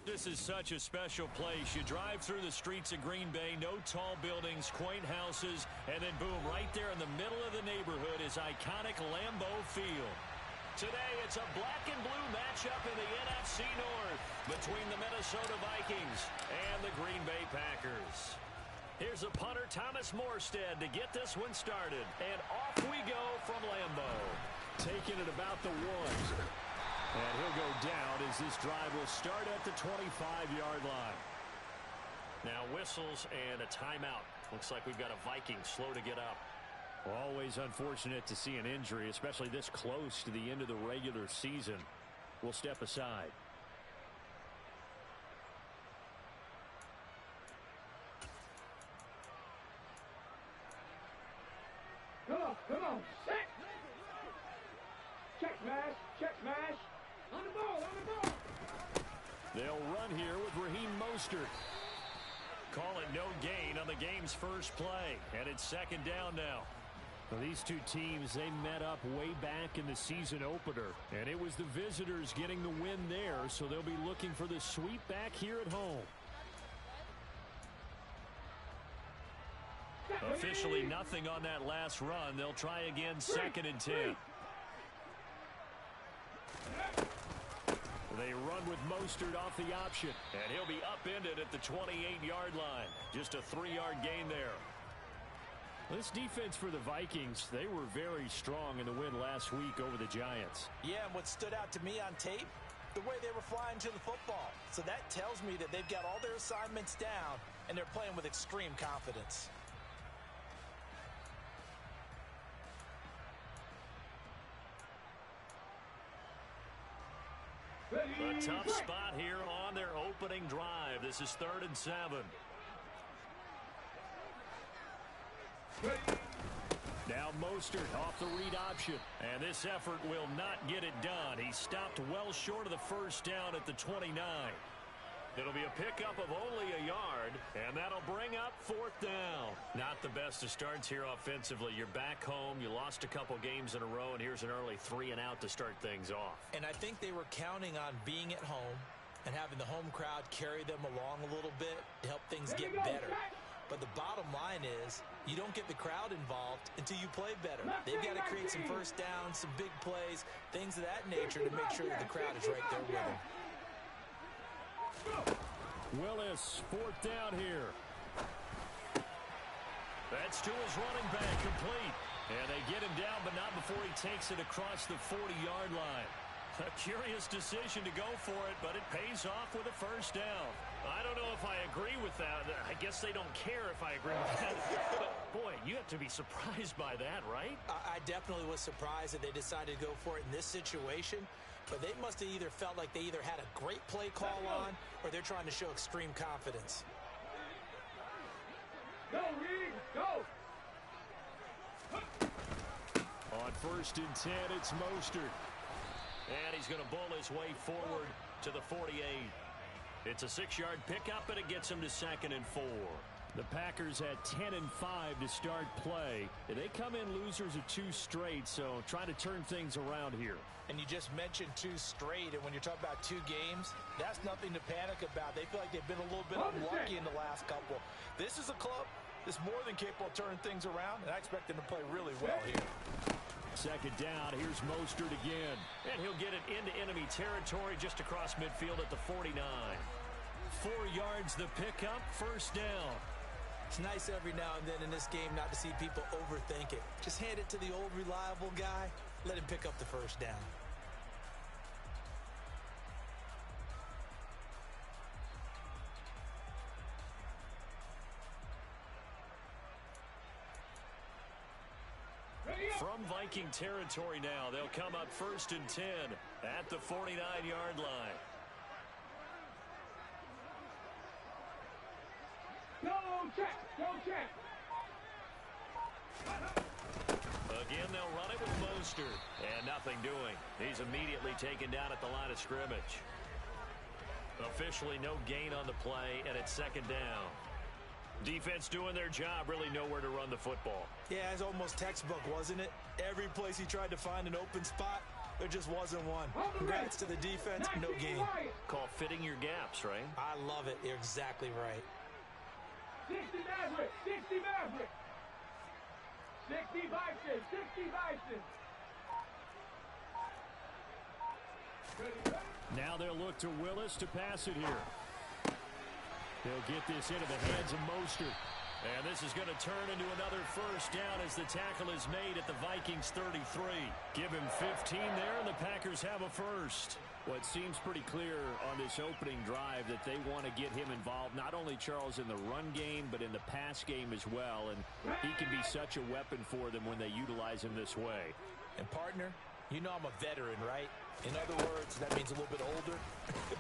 This is such a special place. You drive through the streets of Green Bay, no tall buildings, quaint houses, and then boom, right there in the middle of the neighborhood is iconic Lambeau Field. Today, it's a black and blue matchup in the NFC North between the Minnesota Vikings and the Green Bay Packers. Here's a punter, Thomas Morstead, to get this one started. And off we go from Lambeau. Taking it about the 1. And he'll go down as this drive will start at the 25-yard line. Now whistles and a timeout. Looks like we've got a Viking slow to get up. Always unfortunate to see an injury, especially this close to the end of the regular season. We'll step aside. Come on, set. Check mash. On the ball. They'll run here with Raheem Mostert. Call it no gain on the game's first play, and it's second down now. Well, these two teams, they met up way back in the season opener, and it was the visitors getting the win there, so they'll be looking for the sweep back here at home. Officially nothing on that last run. They'll try again, 2nd and 10. They run with Mostert off the option, and he'll be upended at the 28-yard line. Just a 3-yard gain there. This defense for the Vikings, they were very strong in the win last week over the Giants. Yeah, and what stood out to me on tape, the way they were flying to the football. So that tells me that they've got all their assignments down, and they're playing with extreme confidence. A tough spot here on their opening drive. This is 3rd and 7. Now Mostert off the read option. And this effort will not get it done. He stopped well short of the first down at the 29. It'll be a pickup of only a yard, and that'll bring up 4th down. Not the best of starts here offensively. You're back home. You lost a couple games in a row, and here's an early 3-and-out to start things off. And I think they were counting on being at home and having the home crowd carry them along a little bit to help things get better. But the bottom line is you don't get the crowd involved until you play better. They've got to create some first downs, some big plays, things of that nature to make sure that the crowd is right there with them. Willis, 4th down here. That's to his running back, complete. And they get him down, but not before he takes it across the 40-yard line. A curious decision to go for it, but it pays off with a first down. I don't know if I agree with that. I guess they don't care if I agree with that. But, boy, you have to be surprised by that, right? I definitely was surprised that they decided to go for it in this situation. But they must have either felt like they either had a great play call on or they're trying to show extreme confidence. Go, Reed, go! On 1st and 10, it's Mostert. And he's going to bull his way forward to the 48. It's a 6-yard pickup, and it gets him to 2nd and 4. The Packers had 10 and 5 to start play. They come in losers of 2 straight, so trying to turn things around here. And you just mentioned 2 straight, and when you're talking about 2 games, that's nothing to panic about. They feel like they've been a little bit unlucky in the last couple. This is a club that's more than capable of turning things around, and I expect them to play really well here. 2nd down, here's Mostert again. And he'll get it into enemy territory just across midfield at the 49. 4 yards the pickup, first down. It's nice every now and then in this game not to see people overthink it. Just hand it to the old reliable guy. Let him pick up the first down. From Viking territory now, they'll come up 1st and 10 at the 49-yard line. Go check! Again, they'll run it with Mostert. And nothing doing. He's immediately taken down at the line of scrimmage. Officially no gain on the play, and it's 2nd down. Defense doing their job, really nowhere to run the football. Yeah, it's almost textbook, wasn't it? Every place he tried to find an open spot, There just wasn't one. Congrats to the defense, no game. Call fitting your gaps, right? I love it. You're exactly right. 60 Maverick, 60 Maverick. 60 Bison, 60 Bison. Now they'll look to Willis to pass it here. They'll get this into the hands of Mostert. And this is going to turn into another first down as the tackle is made at the Vikings 33. Give him 15 there, and the Packers have a first. Well, it seems pretty clear on this opening drive that they want to get him involved, not only, Charles, in the run game, but in the pass game as well. And he can be such a weapon for them when they utilize him this way. And, partner, you know I'm a veteran, right? In other words, that means a little bit older.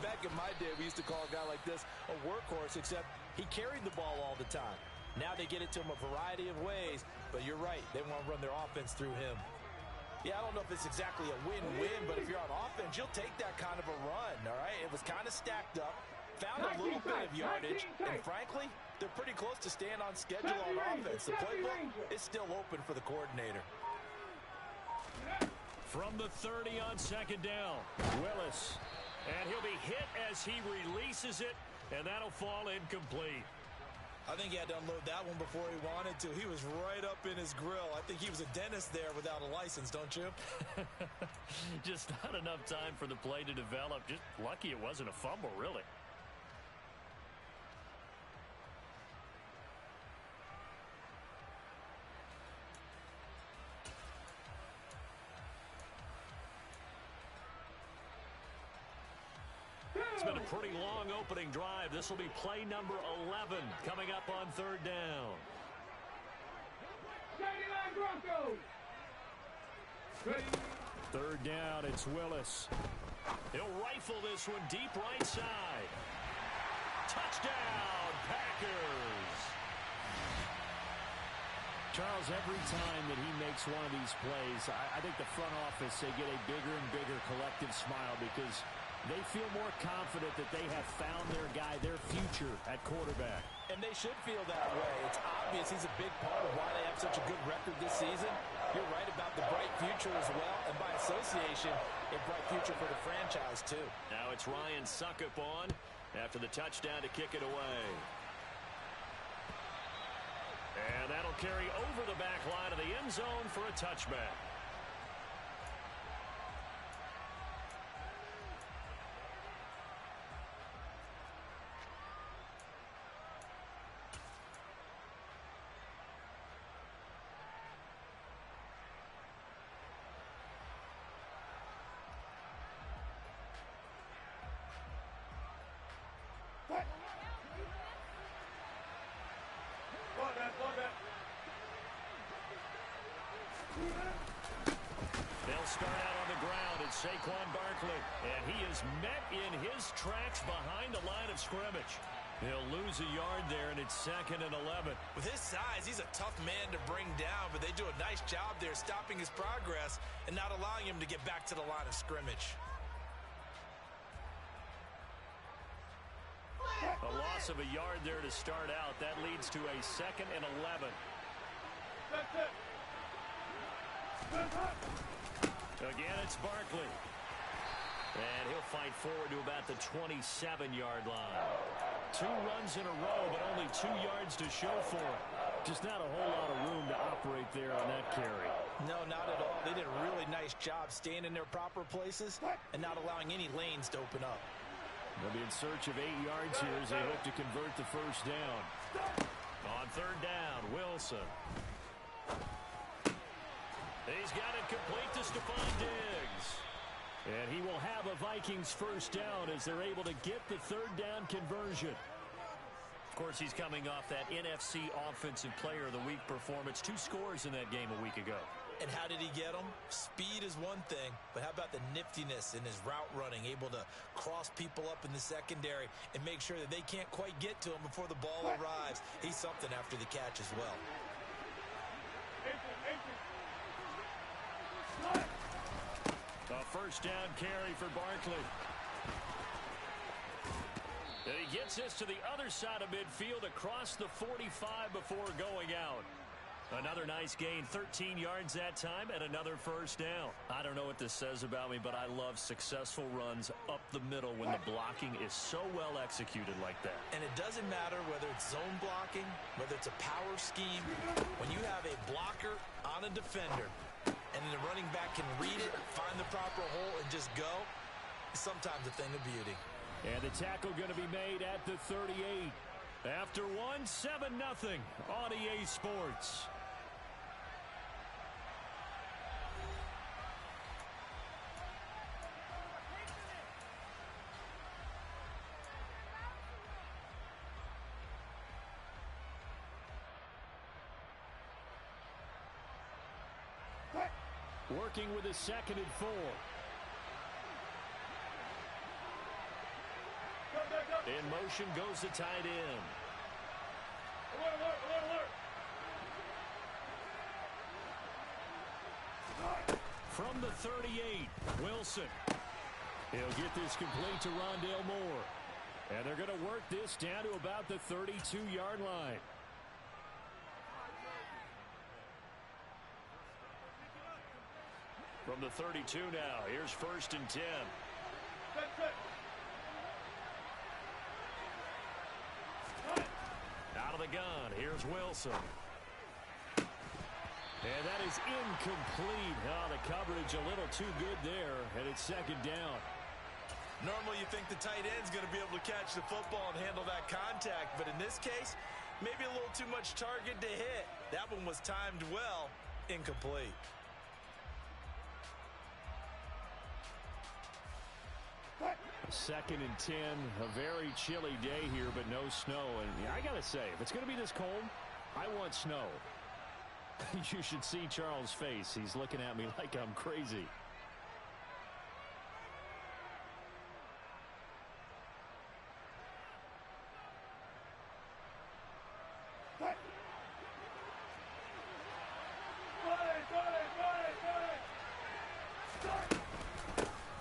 Back in my day, we used to call a guy like this a workhorse, except he carried the ball all the time. Now they get it to him a variety of ways, but you're right. They want to run their offense through him. Yeah, I don't know if it's exactly a win-win, but if you're on offense, you'll take that kind of a run, all right? It was kind of stacked up, found a little bit of yardage, and frankly, they're pretty close to staying on schedule on offense. The playbook is still open for the coordinator. From the 30 on second down, Willis. And he'll be hit as he releases it, and that'll fall incomplete. I think he had to unload that one before he wanted to. He was right up in his grill. I think he was a dentist there without a license, don't you? Just not enough time for the play to develop. Just lucky it wasn't a fumble, really. It's been a pretty long opening drive. This will be play number 11 coming up on third down. Third down, it's Willis. He'll rifle this one deep right side. Touchdown, Packers. Charles, every time that he makes one of these plays, I think the front office, they get a bigger and bigger collective smile because they feel more confident that they have found their guy, their future at quarterback. And they should feel that way. It's obvious he's a big part of why they have such a good record this season. You're right about the bright future as well, and by association, a bright future for the franchise too. Now it's Ryan Succop on after the touchdown to kick it away. And that'll carry over the back line of the end zone for a touchback. They'll start out on the ground at Saquon Barkley, and he is met in his tracks behind the line of scrimmage. He'll lose a yard there, and it's 2nd and 11. With his size, he's a tough man to bring down, but they do a nice job there stopping his progress and not allowing him to get back to the line of scrimmage. A loss of a yard there to start out. That leads to a 2nd and 11. Again, it's Barkley. And he'll fight forward to about the 27-yard line. 2 runs in a row, but only 2 yards to show for it. Just not a whole lot of room to operate there on that carry. No, not at all. They did a really nice job staying in their proper places and not allowing any lanes to open up. They'll be in search of 8 yards here as they hope to convert the first down. On third down, Wilson. He's got it complete to Stephon Diggs. And he will have a Vikings first down as they're able to get the third down conversion. Of course, he's coming off that NFC Offensive Player of the Week performance. 2 scores in that game a week ago. And how did he get them? Speed is one thing, but how about the niftiness in his route running, able to cross people up in the secondary and make sure that they can't quite get to him before the ball arrives. He's something after the catch as well. A first down carry for Barkley. And he gets this to the other side of midfield across the 45 before going out. Another nice gain, 13 yards that time, and another first down. I don't know what this says about me, but I love successful runs up the middle when the blocking is so well executed like that. And it doesn't matter whether it's zone blocking, whether it's a power scheme. When you have a blocker on a defender, and then the running back can read it, find the proper hole, and just go, it's sometimes a thing of beauty. And the tackle going to be made at the 38. After one, 7-0 on EA Sports. Working with a 2nd and 4. In motion goes the tight end. From the 38, Wilson. He'll get this complete to Rondale Moore. And they're going to work this down to about the 32-yard line. From the 32 now, here's 1st and 10. Out of the gun, here's Wilson. And that is incomplete. Oh, the coverage a little too good there, and it's 2nd down. Normally you think the tight end's going to be able to catch the football and handle that contact, but in this case, maybe a little too much target to hit. That one was timed well, incomplete. Second and 10, a very chilly day here, but no snow. And I got to say, if it's going to be this cold, I want snow. You should see Charles' face. He's looking at me like I'm crazy.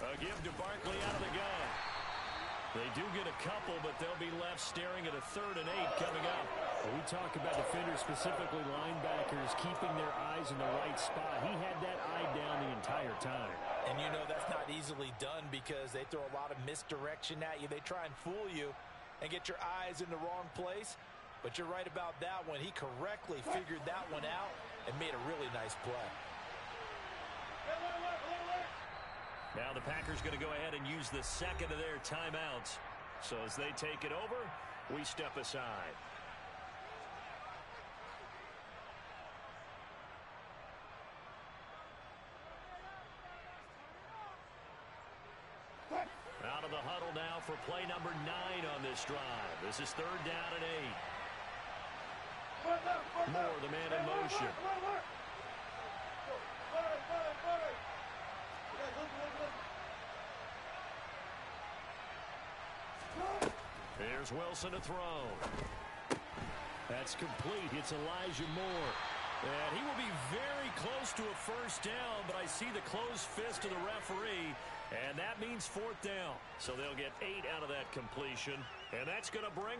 A give to Barkley out of the gun. They do get a couple, but they'll be left staring at a 3rd and 8 coming up. When we talk about defenders, specifically linebackers, keeping their eyes in the right spot. He had that eye down the entire time. And you know that's not easily done because they throw a lot of misdirection at you. They try and fool you and get your eyes in the wrong place. But you're right about that one. He correctly figured that one out and made a really nice play. Now the Packers going to go ahead and use the 2nd of their timeouts. So as they take it over, we step aside. Out of the huddle now for play number 9 on this drive. This is 3rd down and 8. Moore, the man in motion. Here's Wilson to throw. That's complete. It's Elijah Moore. And he will be very close to a first down, but I see the closed fist of the referee, and that means 4th down. So they'll get 8 out of that completion, and that's going to bring...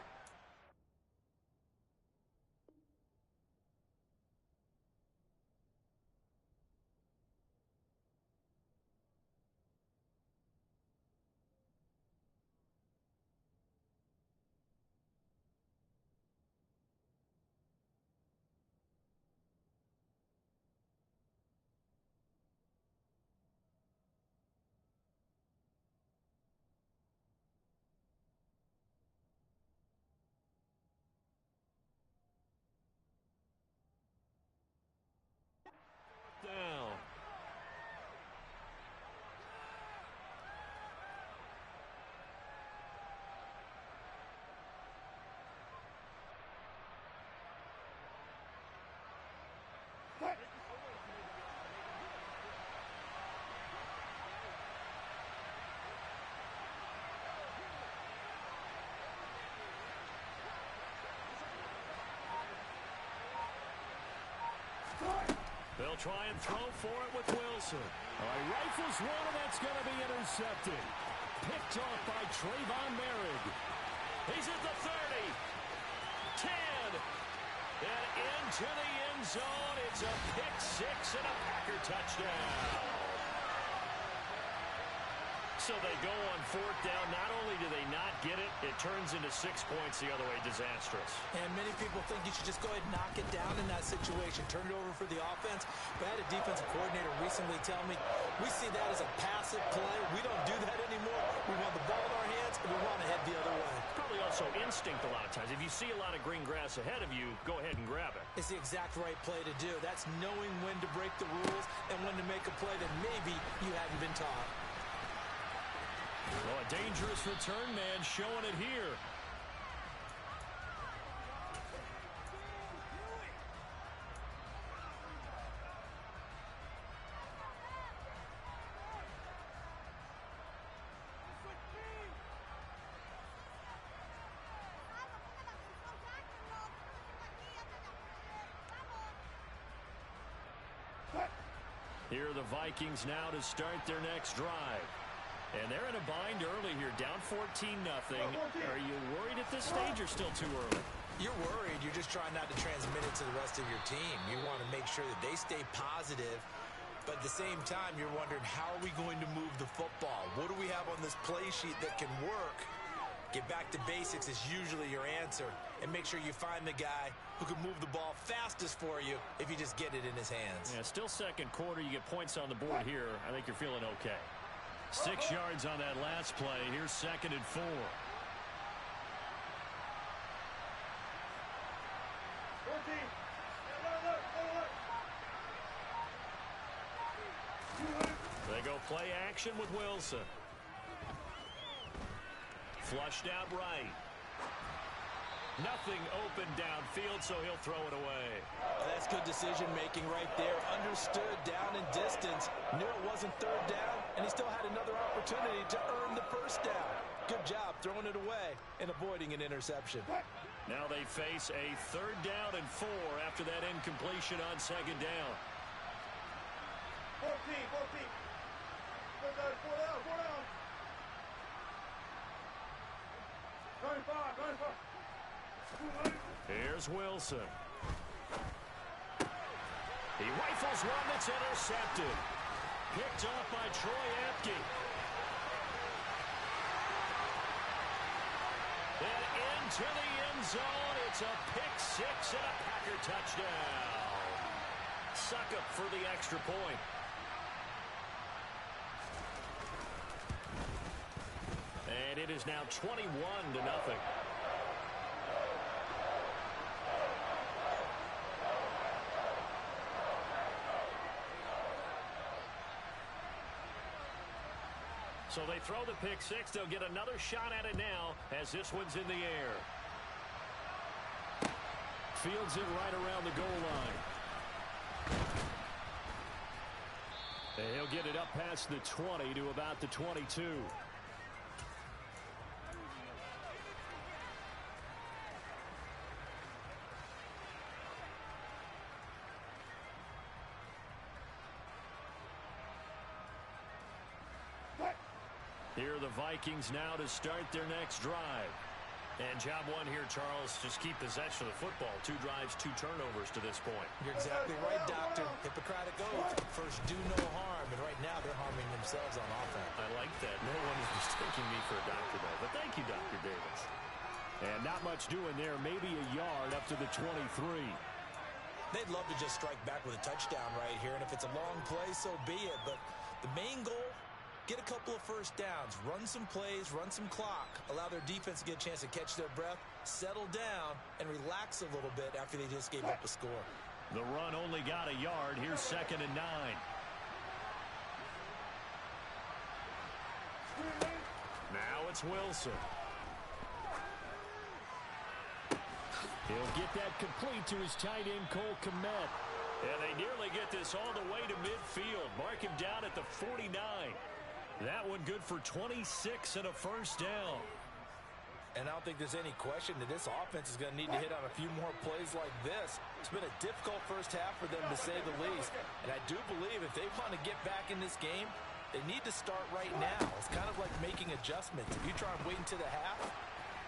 down. They'll try and throw for it with Wilson. He rifles one, and that's going to be intercepted. Picked off by Trayvon Merrick. He's at the 30, 10, and into the end zone. It's a pick six and a Packer touchdown. So they go on fourth down. Not only do they not get it, it turns into 6 points the other way. Disastrous. And many people think you should just go ahead and knock it down in that situation. Turn it over for the offense. But I had a defensive coordinator recently tell me, we see that as a passive play. We don't do that anymore. We want the ball in our hands, and we want to head the other way. Probably also instinct a lot of times. If you see a lot of green grass ahead of you, go ahead and grab it. It's the exact right play to do. That's knowing when to break the rules and when to make a play that maybe you hadn't been taught. Well, a dangerous return man showing it here. Here are the Vikings now to start their next drive. And they're in a bind early here, down 14-0. Are you worried at this stage or still too early? You're worried. You're just trying not to transmit it to the rest of your team. You want to make sure that they stay positive. But at the same time, you're wondering, how are we going to move the football? What do we have on this play sheet that can work? Get back to basics is usually your answer. And make sure you find the guy who can move the ball fastest for you if you just get it in his hands. Yeah, still second quarter. You get points on the board here. I think you're feeling okay. 6 yards on that last play. Here's 2nd and 4. 14. They go play action with Wilson. Flushed out right. Nothing open downfield, so he'll throw it away. That's good decision-making right there. Understood down in distance. Knew it wasn't third down, and he still had another opportunity to earn the first down. Good job throwing it away and avoiding an interception. Now they face a 3rd down and 4 after that incompletion on 2nd down. 14. 4 down. 95. Here's Wilson. He rifles one that's intercepted. Picked off by Troy Apke. And into the end zone. It's a pick six and a Packer touchdown. Succop for the extra point. And it is now 21-0. So they throw the pick six. They'll get another shot at it now as this one's in the air. Fields it right around the goal line. And he'll get it up past the 20 to about the 22. Here are the Vikings now to start their next drive. And job one here, Charles, just keep possession of the football. 2 drives, 2 turnovers to this point. You're exactly right, Doctor. Hippocratic oath. First, do no harm. And right now, they're harming themselves on offense. I like that. No one is mistaking me for a doctor, though. But thank you, Dr. Davis. And not much doing there. Maybe a yard up to the 23. They'd love to just strike back with a touchdown right here. And if it's a long play, so be it. But the main goal, get a couple of first downs, run some plays, run some clock, allow their defense to get a chance to catch their breath, settle down, and relax a little bit after they just gave up a score. The run only got a yard. Here's 2nd and 9. Now it's Wilson. He'll get that complete to his tight end, Cole Kmet. And they nearly get this all the way to midfield. Mark him down at the 49. That one good for 26 and a first down. And I don't think there's any question that this offense is going to need to hit on a few more plays like this. It's been a difficult first half for them, to say the least. And I do believe if they want to get back in this game, they need to start right now. It's kind of like making adjustments. If you try and wait until the half,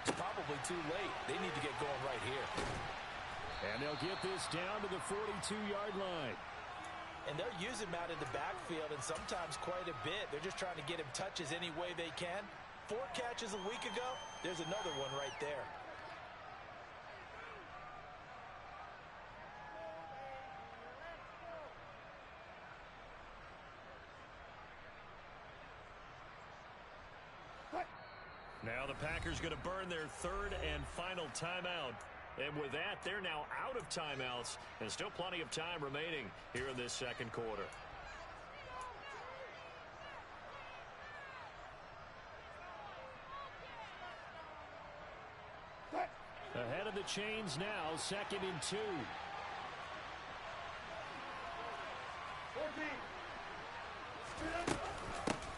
it's probably too late. They need to get going right here. And they'll get this down to the 42-yard line. And they're using him out in the backfield, and sometimes quite a bit. They're just trying to get him touches any way they can. 4 catches a week ago. There's another one right there. Now the Packers going to burn their 3rd and final timeout. And with that, they're now out of timeouts. And still plenty of time remaining here in this second quarter. Ahead of the chains now, 2nd and 2. 14.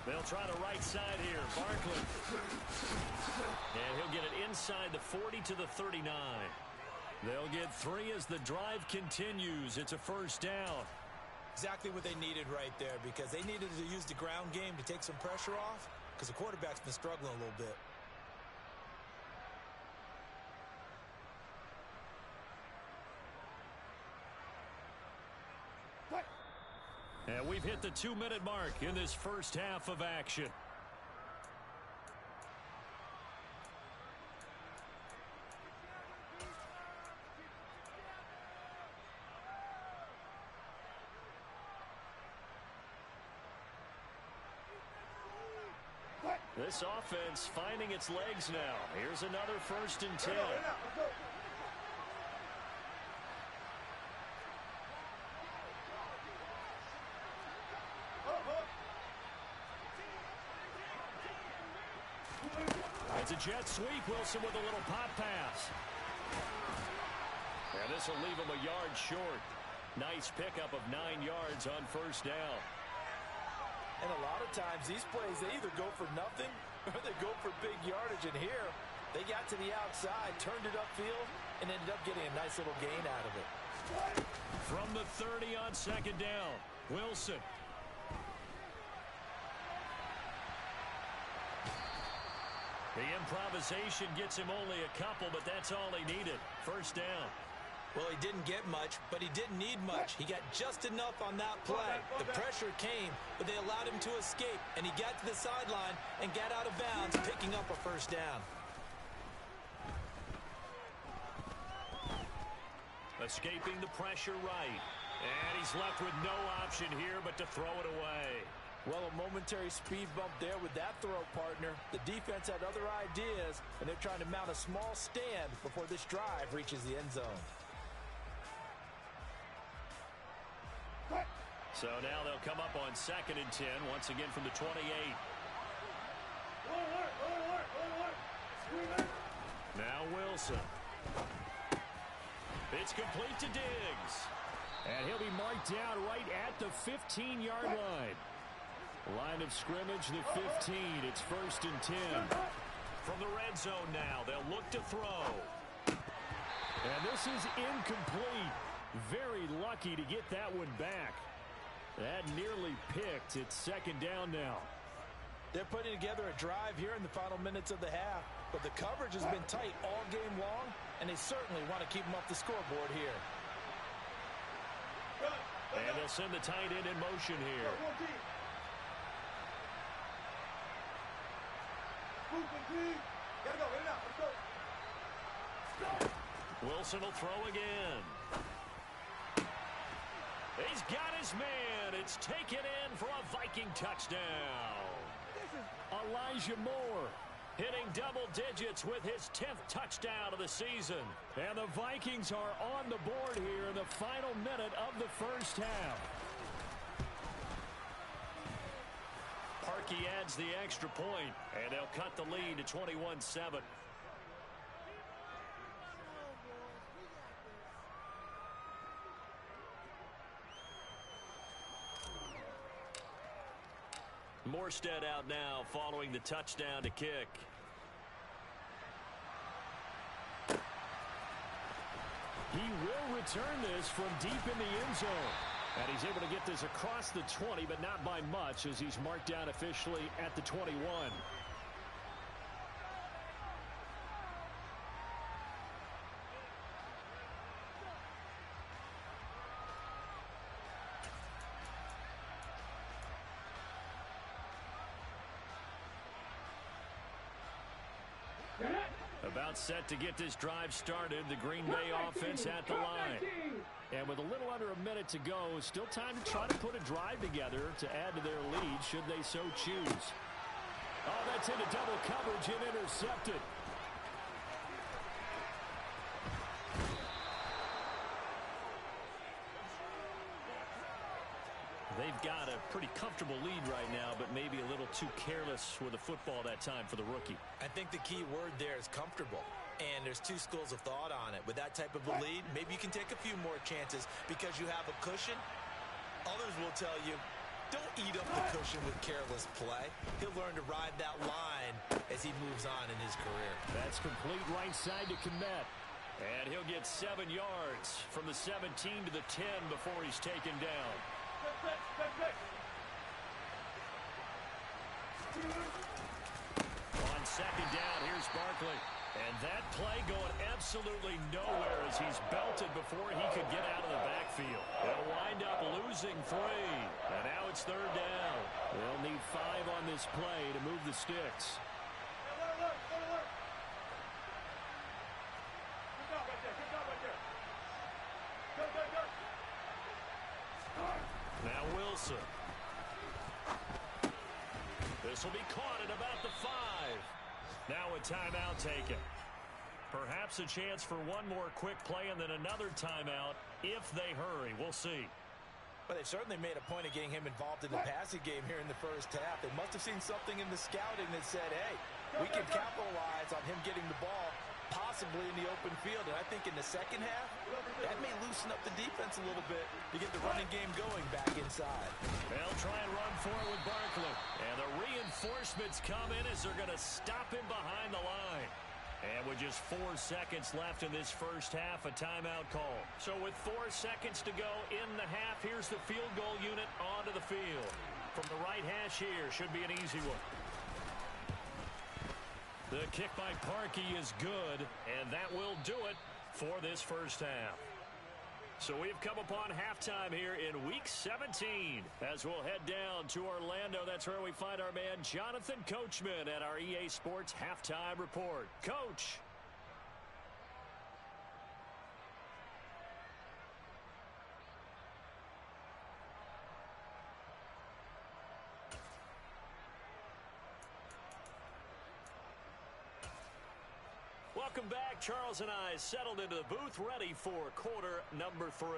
They'll try the right side here. Barkley. And he'll get it inside the 40 to the 39. They'll get 3 as the drive continues. It's a first down. Exactly what they needed right there, because they needed to use the ground game to take some pressure off, because the quarterback's been struggling a little bit. And we've hit the 2-minute mark in this first half of action. This offense finding its legs now. Here's another 1st and 10. It's a jet sweep. Wilson with a little pop pass. And this will leave him a yard short. Nice pickup of 9 yards on first down. And a lot of times these plays, they either go for nothing or they go for big yardage. And here, they got to the outside, turned it upfield, and ended up getting a nice little gain out of it. From the 30 on 2nd down, Wilson. The improvisation gets him only a couple, but that's all he needed. First down. Well, he didn't get much, but he didn't need much. He got just enough on that play. The pressure came, but they allowed him to escape, and he got to the sideline and got out of bounds, picking up a first down. Escaping the pressure right. And he's left with no option here but to throw it away. Well, a momentary speed bump there with that throw, partner. The defense had other ideas, and they're trying to mount a small stand before this drive reaches the end zone. So now they'll come up on 2nd and 10, once again from the 28. Now Wilson. It's complete to Diggs. And he'll be marked down right at the 15-yard line. Line of scrimmage, the 15. It's 1st and 10. From the red zone now, they'll look to throw. And this is incomplete. Very lucky to get that one back. That nearly picked. It's 2nd down now. They're putting together a drive here in the final minutes of the half, but the coverage has been tight all game long, and they certainly want to keep them off the scoreboard here. And they'll send the tight end in motion here. Wilson will throw again. He's got his man. It's taken in for a Viking touchdown. Elijah Moore hitting double digits with his 10th touchdown of the season. And the Vikings are on the board here in the final minute of the first half. Parkey adds the extra point, and they'll cut the lead to 21-7. Morstead out now following the touchdown to kick. He will return this from deep in the end zone. And he's able to get this across the 20, but not by much, as he's marked down officially at the 21. About set to get this drive started. The Green Bay offense at the line. And with a little under a minute to go, still time to try to put a drive together to add to their lead should they so choose. Oh, that's into double coverage and intercepted. They've got a pretty comfortable lead right now, but maybe a little too careless with the football that time for the rookie. I think the key word there is comfortable. And there's two schools of thought on it. With that type of a lead, maybe you can take a few more chances because you have a cushion. Others will tell you, don't eat up the cushion with careless play. He'll learn to ride that line as he moves on in his career. That's complete right side to Kmet. And he'll get 7 yards from the 17 to the 10 before he's taken down. On second down, here's Barkley. And that play going absolutely nowhere as he's belted before he could get out of the backfield. They'll wind up losing 3. And now it's third down. They'll need 5 on this play to move the sticks. Now Wilson. This will be caught at about the 5. Now a timeout taken. Perhaps a chance for one more quick play and then another timeout if they hurry. We'll see. But they've certainly made a point of getting him involved in the passing game here in the first half. They must have seen something in the scouting that said, hey, we can capitalize on him getting the ball possibly in the open field. And I think in the second half, that may loosen up the defense a little bit to get the running game going back inside. They'll try and run for it with Barkley. And the reinforcements come in as they're going to stop him behind the line. And with just 4 seconds left in this first half, a timeout call. So with 4 seconds to go in the half, here's the field goal unit onto the field. From the right hash here, should be an easy one. The kick by Parkey is good, and that will do it for this first half. So we've come upon halftime here in Week 17. As we'll head down to Orlando, that's where we find our man Jonathan Coachman at our EA Sports Halftime Report. Coach. Welcome back. Charles and I settled into the booth, ready for quarter number 3.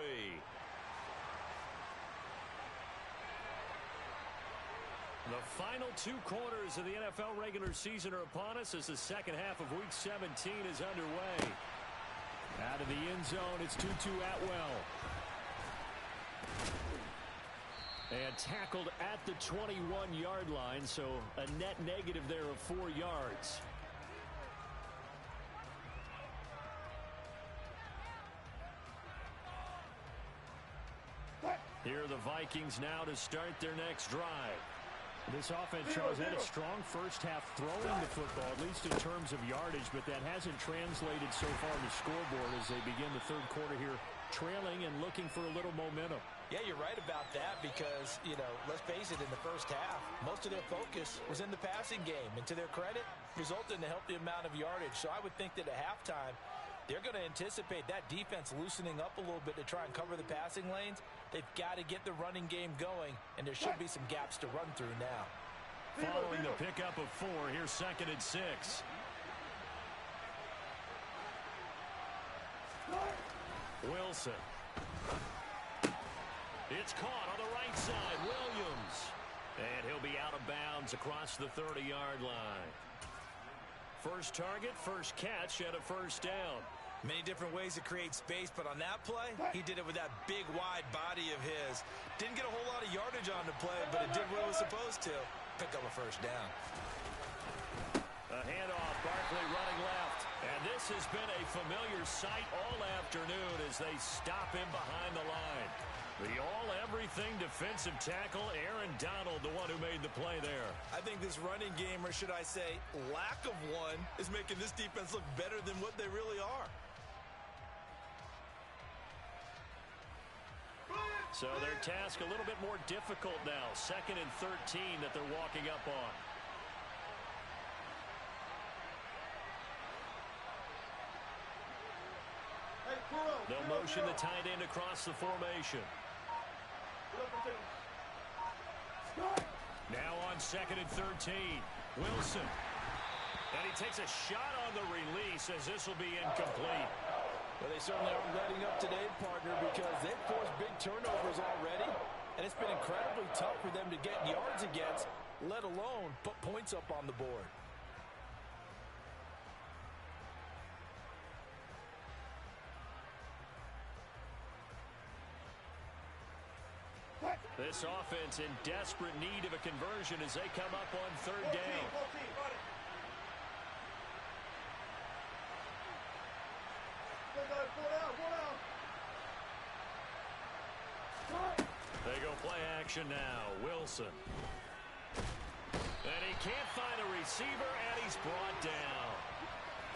The final 2 quarters of the NFL regular season are upon us as the second half of Week 17 is underway. Out of the end zone, it's Tutu Atwell. And tackled at the 21-yard line, so a net negative there of 4 yards. Here are the Vikings now to start their next drive. This offense, Charles, had a strong first half throwing the football, at least in terms of yardage, but that hasn't translated so far to scoreboard as they begin the third quarter here, trailing and looking for a little momentum. Yeah, you're right about that because, let's face it, in the first half, most of their focus was in the passing game. And to their credit, resulted in a healthy amount of yardage. So I would think that at halftime, they're going to anticipate that defense loosening up a little bit to try and cover the passing lanes. They've got to get the running game going, and there should be some gaps to run through now. Following the pickup of 4, here's 2nd and 6. Wilson. It's caught on the right side. Williams. And he'll be out of bounds across the 30-yard line. First target, first catch, and a first down. Many different ways to create space, but on that play, he did it with that big, wide body of his. Didn't get a whole lot of yardage on the play, but it did what it was supposed to. Pick up a first down. A handoff, Barkley running left. And this has been a familiar sight all afternoon as they stop him behind the line. The all-everything defensive tackle, Aaron Donald, the one who made the play there. I think this running game, or should I say lack of one, is making this defense look better than what they really are. So their task a little bit more difficult now. 2nd and 13 that they're walking up on. They'll motion the tight end across the formation. Now on 2nd and 13. Wilson. And he takes a shot on the release as this will be incomplete. Well, they certainly aren't letting up today, partner, because they've forced big turnovers already. And it's been incredibly tough for them to get yards against, let alone put points up on the board. This offense in desperate need of a conversion as they come up on 3rd down. They go play action now. Wilson. And he can't find a receiver, and he's brought down.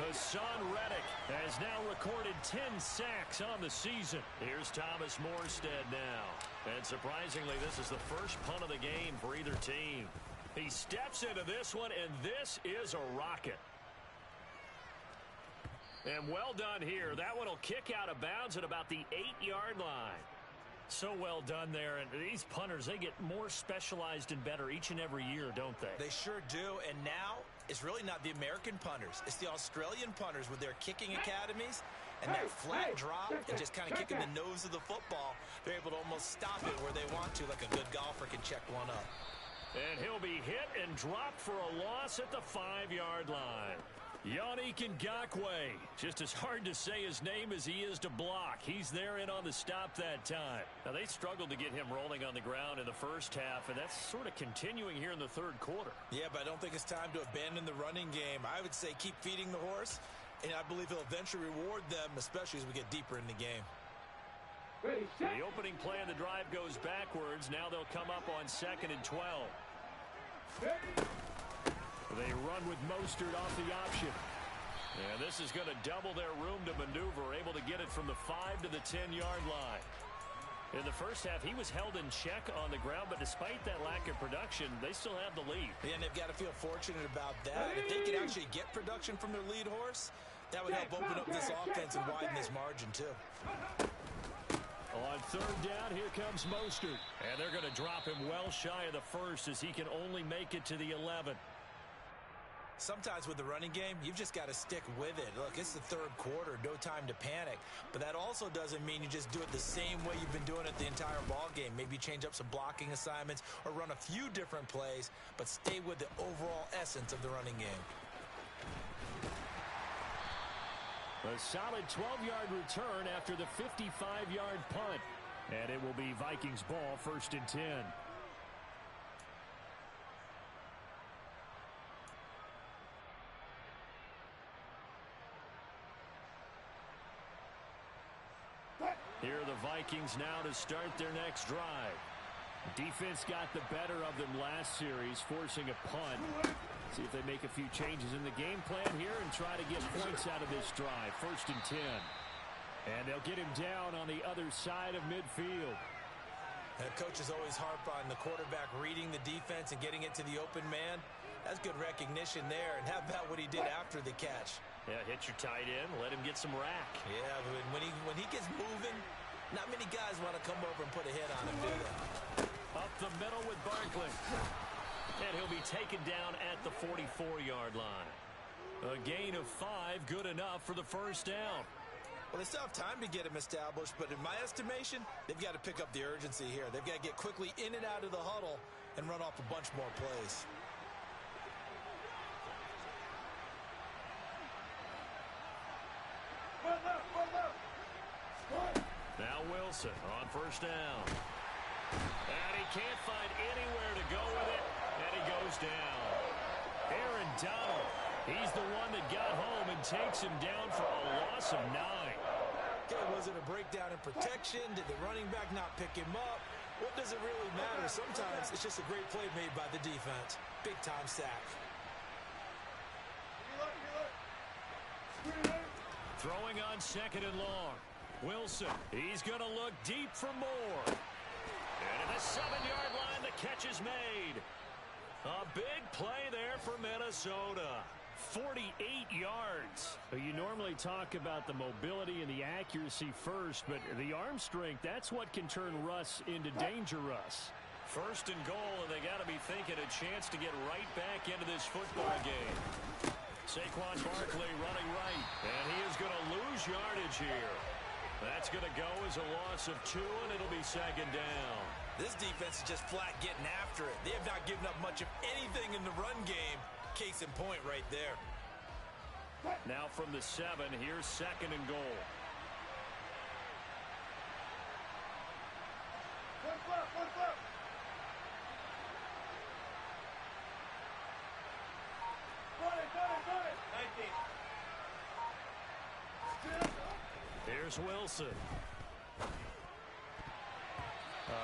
Hassan Reddick has now recorded 10 sacks on the season. Here's Thomas Morstead now. And surprisingly, this is the first punt of the game for either team. He steps into this one, and this is a rocket. And well done here. That one will kick out of bounds at about the 8-yard line. So well done there. And these punters, they get more specialized and better each and every year, don't they? They sure do. And now it's really not the American punters. It's the Australian punters with their kicking academies. And that flat drop and just kind of kicking the nose of the football, they're able to almost stop it where they want to, like a good golfer can check one up. And he'll be hit and dropped for a loss at the 5-yard line. Yannick Ngakoue, just as hard to say his name as he is to block. He's there in on the stop that time. Now, they struggled to get him rolling on the ground in the first half, and that's sort of continuing here in the 3rd quarter. Yeah, but I don't think it's time to abandon the running game. I would say keep feeding the horse, and I believe he'll eventually reward them, especially as we get deeper in the game. The opening play of the drive goes backwards. Now they'll come up on 2nd and 12. They run with Mostert off the option. And this is going to double their room to maneuver, able to get it from the 5 to the 10-yard line. In the first half, he was held in check on the ground, but despite that lack of production, they still have the lead. And they've got to feel fortunate about that. If they could actually get production from their lead horse, that would help open up this offense and widen this margin, too. On 3rd down, here comes Mostert. And they're going to drop him well shy of the 1st as he can only make it to the 11. Sometimes with the running game, you've just got to stick with it. Look, it's the 3rd quarter, no time to panic. But that also doesn't mean you just do it the same way you've been doing it the entire ball game. Maybe change up some blocking assignments or run a few different plays, but stay with the overall essence of the running game. A solid 12-yard return after the 55-yard punt. And it will be Vikings ball, 1st and 10. Here are the Vikings now to start their next drive. Defense got the better of them last series, forcing a punt. See if they make a few changes in the game plan here and try to get points out of this drive. 1st and 10. And they'll get him down on the other side of midfield. And coaches always harp on the quarterback reading the defense and getting it to the open man. That's good recognition there. And how about what he did after the catch? Yeah, hit your tight end, let him get some rack. Yeah, but when he gets moving, not many guys want to come over and put a hit on him, do they? Up the middle with Barkley. And he'll be taken down at the 44-yard line. A gain of 5, good enough for the 1st down. Well, they still have time to get him established, but in my estimation, they've got to pick up the urgency here. They've got to get quickly in and out of the huddle and run off a bunch more plays. Now Wilson on 1st down. And he can't find anywhere to go with it, and he goes down. Aaron Donald, he's the one that got home and takes him down for a loss of 9. Okay, was it a breakdown in protection? Did the running back not pick him up? What does it really matter? Sometimes it's just a great play made by the defense. Big-time sack. Throwing on 2nd and long. Wilson, he's going to look deep for more. And at the 7-yard line, the catch is made. A big play there for Minnesota. 48 yards. You normally talk about the mobility and the accuracy first, but the arm strength, that's what can turn Russ into danger Russ. First and goal, and they got to be thinking a chance to get right back into this football game. Saquon Barkley running right, and he is going to lose yardage here. That's going to go as a loss of 2, and it'll be second down. This defense is just flat getting after it. They have not given up much of anything in the run game. Case in point right there. Now from the 7, here's second and goal. Here's Wilson.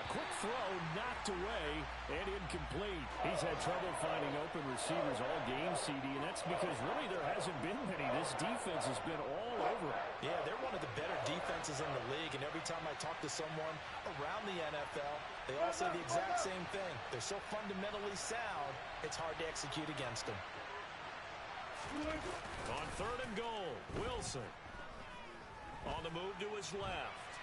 Quick throw knocked away and incomplete. He's had trouble finding open receivers all game, CD, and that's because really there hasn't been many. This defense has been all over it. Yeah, they're one of the better defenses in the league, and every time I talk to someone around the NFL, they all say the exact same thing. They're so fundamentally sound, it's hard to execute against them. On third and goal, Wilson. On the move to his left.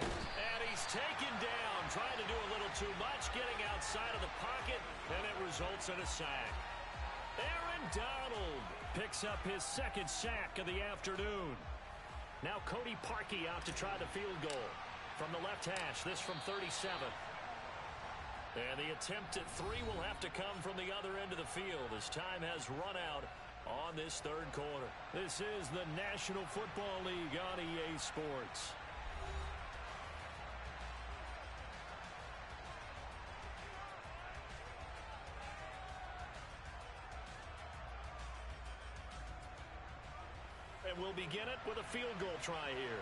And he's taken down, trying to do a little too much, getting outside of the pocket, and it results in a sack. Aaron Donald picks up his second sack of the afternoon. Now Cody Parkey out to try the field goal. From the left hash, this from 37. And the attempt at 3 will have to come from the other end of the field as time has run out on this third quarter. This is the National Football League on EA Sports. And we'll begin it with a field goal try here.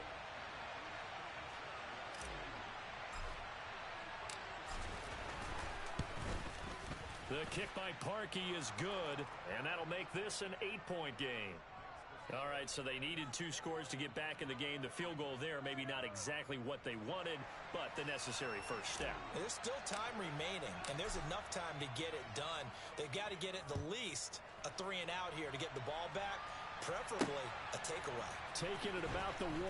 The kick by Parkey is good, and that'll make this an 8-point game. All right, so they needed 2 scores to get back in the game. The field goal there, maybe not exactly what they wanted, but the necessary first step. There's still time remaining, and there's enough time to get it done. They've got to get at the least a 3 and out here to get the ball back, preferably a takeaway. Taking it about the 1.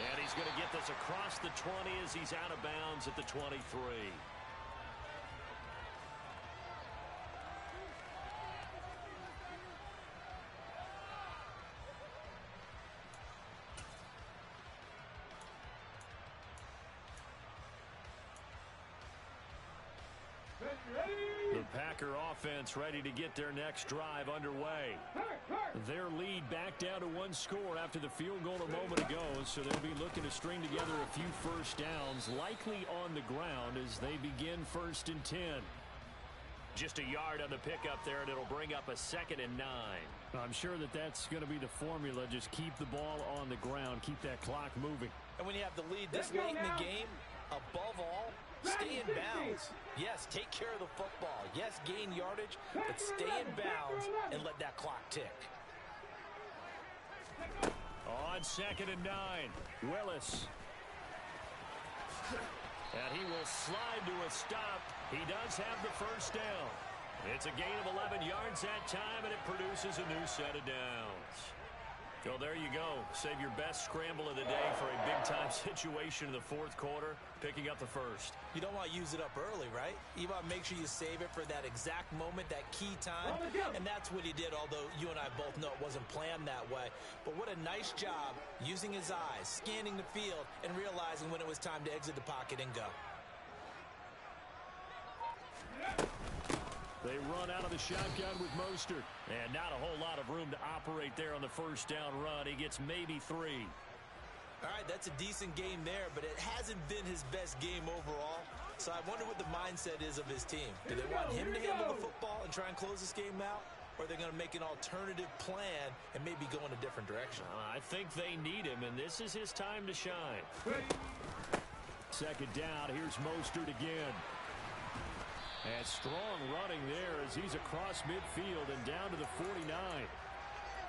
And he's going to get this across the 20 as he's out of bounds at the 23. The Packer offense ready to get their next drive underway. Their lead back down to 1 score after the field goal a moment ago, so they'll be looking to string together a few first downs, likely on the ground as they begin 1st and 10. Just a yard on the pickup there, and it'll bring up a 2nd and 9. I'm sure that that's going to be the formula. Just keep the ball on the ground, keep that clock moving. And when you have the lead this late in the game, above all, stay in bounds. Yes, take care of the football. Yes, gain yardage, but stay in bounds and let that clock tick. On 2nd and 9, Willis. And he will slide to a stop. He does have the first down. It's a gain of 11 yards that time, and it produces a new set of downs. Well, there you go. Save your best scramble of the day for a big-time situation in the 4th quarter, picking up the first. You don't want to use it up early, right? You want to make sure you save it for that exact moment, that key time, and that's what he did, although you and I both know it wasn't planned that way. But what a nice job using his eyes, scanning the field, and realizing when it was time to exit the pocket and go. They run out of the shotgun with Mostert. And not a whole lot of room to operate there on the first down run. He gets maybe 3. All right, that's a decent game there, but it hasn't been his best game overall. So I wonder what the mindset is of his team. Do they want him to handle the football and try and close this game out? Or are they going to make an alternative plan and maybe go in a different direction? I think they need him, and this is his time to shine. 2nd down, here's Mostert again. And strong running there as he's across midfield and down to the 49.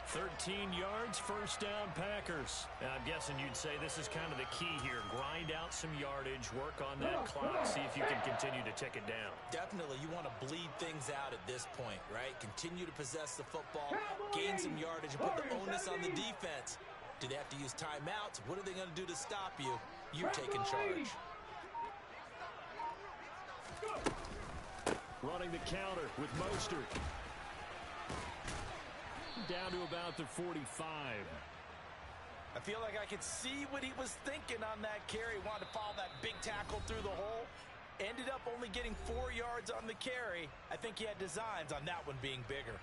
13 yards, first down, Packers. Now, I'm guessing you'd say this is kind of the key here. Grind out some yardage, work on that clock, see if you can continue to tick it down. Definitely, you want to bleed things out at this point, right? Continue to possess the football, gain some yardage, and put the onus on the defense. Do they have to use timeouts? What are they going to do to stop you? You're taking charge. Running the counter with Mostert. Down to about the 45. I feel like I could see what he was thinking on that carry. Wanted to follow that big tackle through the hole. Ended up only getting 4 yards on the carry. I think he had designs on that one being bigger.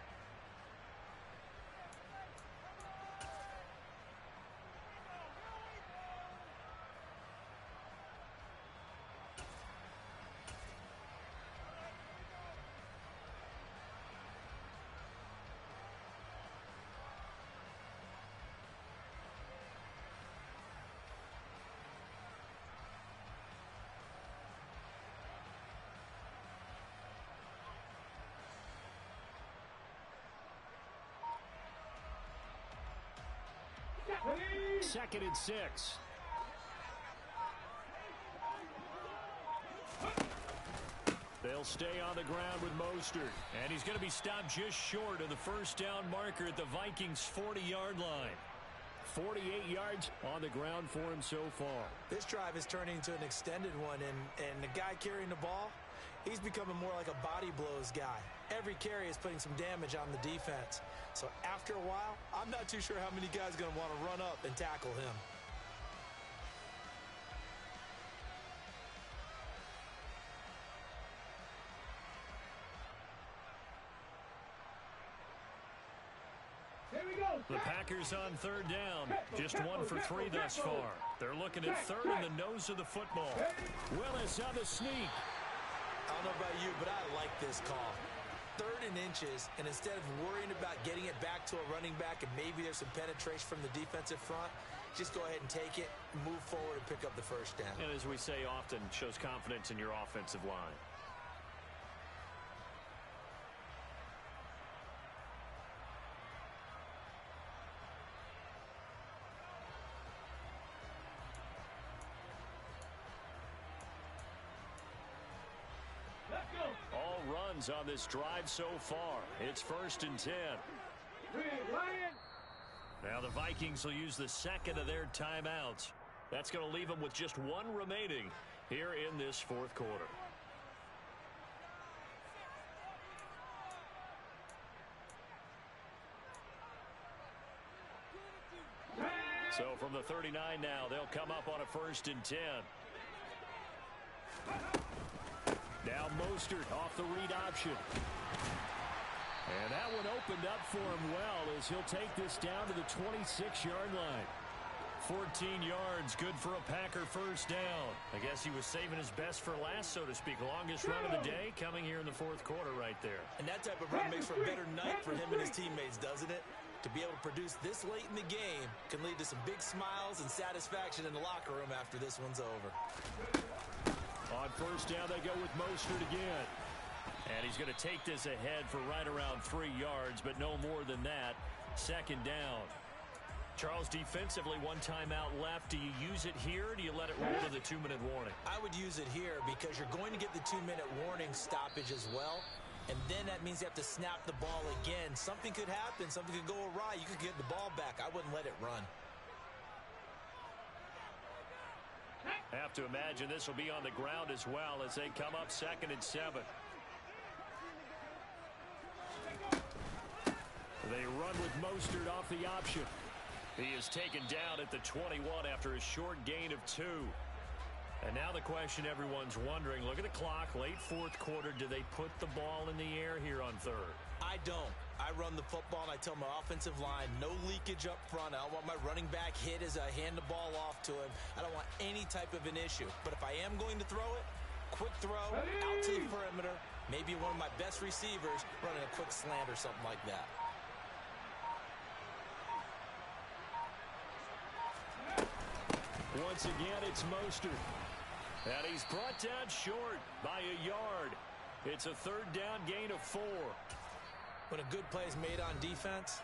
Second and 6. They'll stay on the ground with Mostert. And he's going to be stopped just short of the first down marker at the Vikings' 40-yard line. 48 yards on the ground for him so far. This drive is turning into an extended one, and the guy carrying the ball, he's becoming more like a body blows guy. Every carry is putting some damage on the defense. So after a while, I'm not too sure how many guys are going to want to run up and tackle him. The Packers on third down. Just 1 for 3 thus far. They're looking at third in the nose of the football. Willis on the sneak. I don't know about you, but I like this call. 3rd and inches, and instead of worrying about getting it back to a running back and maybe there's some penetration from the defensive front, just go ahead and take it, move forward, and pick up the first down. And as we say often, shows confidence in your offensive line. All runs on this drive so far. It's 1st and 10. Now the Vikings will use the second of their timeouts. That's going to leave them with just 1 remaining here in this 4th quarter. So from the 39 now, they'll come up on a 1st and 10. Now Mostert off the read option. And that one opened up for him well as he'll take this down to the 26-yard line. 14 yards, good for a Packer first down. I guess he was saving his best for last, so to speak. Longest run of the day coming here in the 4th quarter right there. And that type of run makes for a better night for him and his teammates, doesn't it? To be able to produce this late in the game can lead to some big smiles and satisfaction in the locker room after this one's over. On first down, they go with Mostert again. And he's going to take this ahead for right around 3 yards, but no more than that. 2nd down. Charles, defensively, 1 timeout left. Do you use it here, or do you let it roll to the 2-minute warning? I would use it here because you're going to get the 2-minute warning stoppage as well. And then that means you have to snap the ball again. Something could happen. Something could go awry. You could get the ball back. I wouldn't let it run. Have to imagine this will be on the ground as well as they come up 2nd and 7. They run with Mostert off the option. He is taken down at the 21 after a short gain of 2. And now the question everyone's wondering, look at the clock, late 4th quarter, do they put the ball in the air here on 3rd? I don't. I run the football and I tell my offensive line, no leakage up front. I don't want my running back hit as I hand the ball off to him. I don't want any type of an issue. But if I am going to throw it, quick throw, out to the perimeter, maybe one of my best receivers running a quick slant or something like that. Once again, it's Mostert. And he's brought down short by a yard. It's a 3rd down gain of 4. When a good play is made on defense,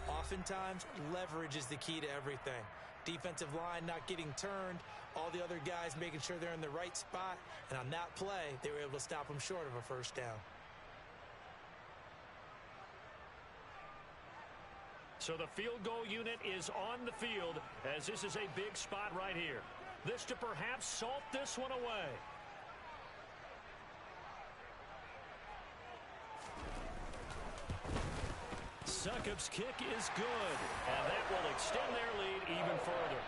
Oftentimes, leverage is the key to everything. Defensive line not getting turned, all the other guys making sure they're in the right spot, and on that play, they were able to stop them short of a first down. So the field goal unit is on the field as this is a big spot right here. This to perhaps salt this one away. Succop's kick is good, and that will extend their lead even further.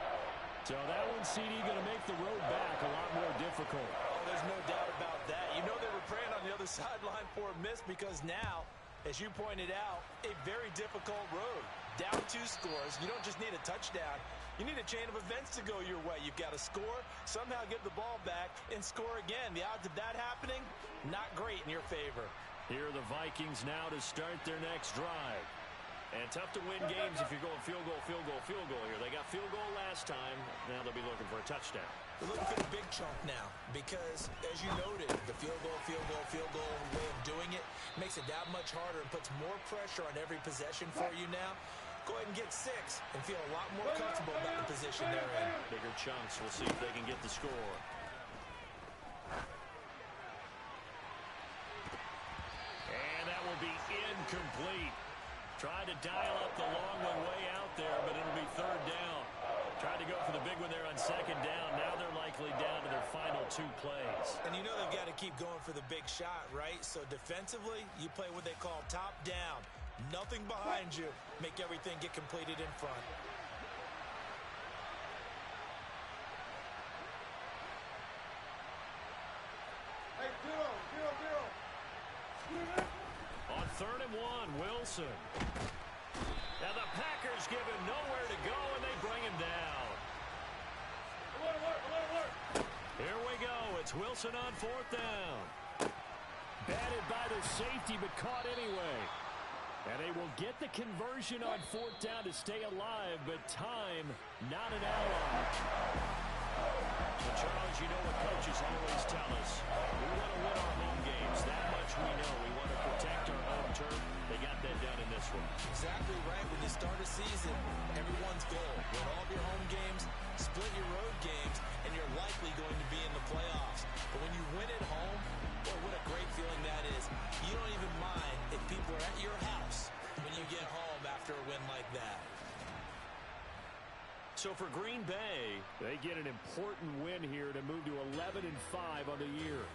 So that one, CD, going to make the road back a lot more difficult. Oh, there's no doubt about that. You know they were praying on the other sideline for a miss because now, as you pointed out, a very difficult road. Down 2 scores. You don't just need a touchdown. You need a chain of events to go your way. You've got to score, somehow give the ball back, and score again. The odds of that happening, not great in your favor. Here are the Vikings now to start their next drive. And tough to win games if you're going field goal, field goal, field goal here. They got field goal last time. Now they'll be looking for a touchdown. They're looking for the big chunk now because, as you noted, the field goal way of doing it makes it that much harder and puts more pressure on every possession for you now. Go ahead and get 6 and feel a lot more comfortable about the position they're in. Bigger chunks. We'll see if they can get the score. And that will be incomplete. Tried to dial up the long one way out there, but it'll be 3rd down. Tried to go for the big one there on 2nd down. Now they're likely down to their final 2 plays. And you know they've got to keep going for the big shot, right? So defensively, you play what they call top down. Nothing behind you. Make everything get completed in front. Hey, 0. On 3rd and 1, Wilson. Now the Packers give him nowhere to go, and they bring him down. Alert. Here we go. It's Wilson on 4th down. Batted by the safety, but caught anyway. And they will get the conversion on 4th down to stay alive, but time not an ally. So, Charles, you know what coaches always tell us. We want to win our home games. That much we know. We want to protect our home turf. They got that done in this one. Exactly right. When you start a season, everyone's goal, win all of your home games, split your road games, and you're likely going to be in the playoffs. But when you win at home, boy, what a great feeling that is. You don't even mind if people are at your house when you get home after a win like that. So for Green Bay, they get an important win here to move to 11-5 on the year.